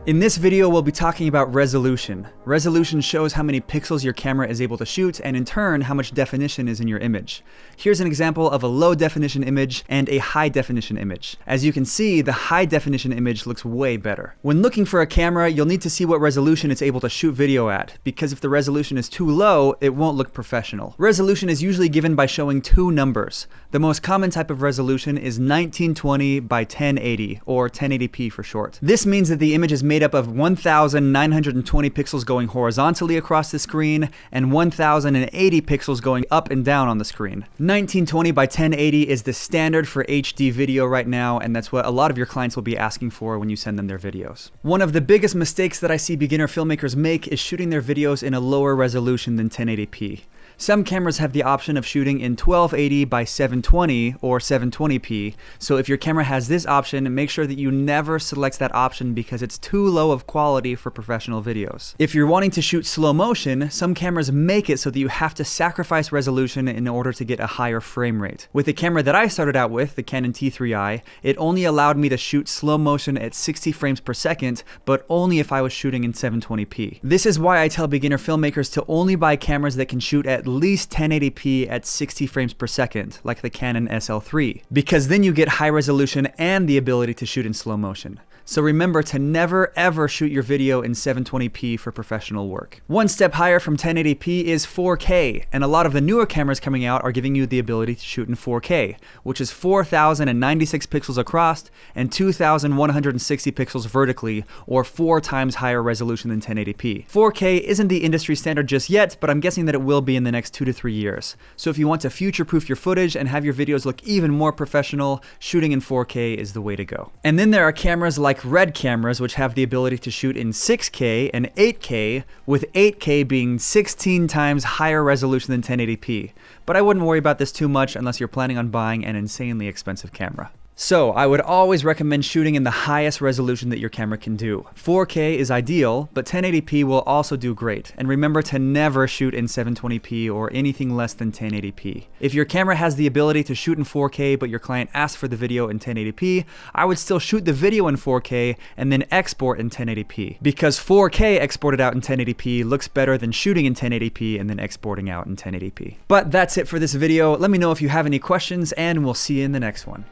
In this video, we'll be talking about resolution. Resolution shows how many pixels your camera is able to shoot, and in turn, how much definition is in your image. Here's an example of a low definition image and a high definition image. As you can see, the high definition image looks way better. When looking for a camera, you'll need to see what resolution it's able to shoot video at, because if the resolution is too low, it won't look professional. Resolution is usually given by showing two numbers. The most common type of resolution is 1920 by 1080, or 1080p for short. This means that the image is made up of 1920 pixels going horizontally across the screen and 1080 pixels going up and down on the screen. 1920 by 1080 is the standard for HD video right now, and that's what a lot of your clients will be asking for when you send them their videos. One of the biggest mistakes that I see beginner filmmakers make is shooting their videos in a lower resolution than 1080p. Some cameras have the option of shooting in 1280 by 720 or 720p, so if your camera has this option, make sure that you never select that option because it's too low of quality for professional videos. If you're wanting to shoot slow motion, some cameras make it so that you have to sacrifice resolution in order to get a higher frame rate. With the camera that I started out with, the Canon T3i, it only allowed me to shoot slow motion at 60 frames per second, but only if I was shooting in 720p. This is why I tell beginner filmmakers to only buy cameras that can shoot at least 1080p at 60 frames per second, like the Canon SL3, because then you get high resolution and the ability to shoot in slow motion. So remember to never ever shoot your video in 720p for professional work. One step higher from 1080p is 4K, and a lot of the newer cameras coming out are giving you the ability to shoot in 4K, which is 4096 pixels across and 2160 pixels vertically, or 4 times higher resolution than 1080p. 4K isn't the industry standard just yet, but I'm guessing that it will be in the next 2 to 3 years. So if you want to future-proof your footage and have your videos look even more professional, shooting in 4K is the way to go. And then there are cameras like Red cameras, which have the ability to shoot in 6K and 8K, with 8K being 16 times higher resolution than 1080p. But I wouldn't worry about this too much unless you're planning on buying an insanely expensive camera. So, I would always recommend shooting in the highest resolution that your camera can do. 4K is ideal, but 1080p will also do great. And remember to never shoot in 720p or anything less than 1080p. If your camera has the ability to shoot in 4K, but your client asks for the video in 1080p, I would still shoot the video in 4K and then export in 1080p. Because 4K exported out in 1080p looks better than shooting in 1080p and then exporting out in 1080p. But that's it for this video. Let me know if you have any questions, and we'll see you in the next one.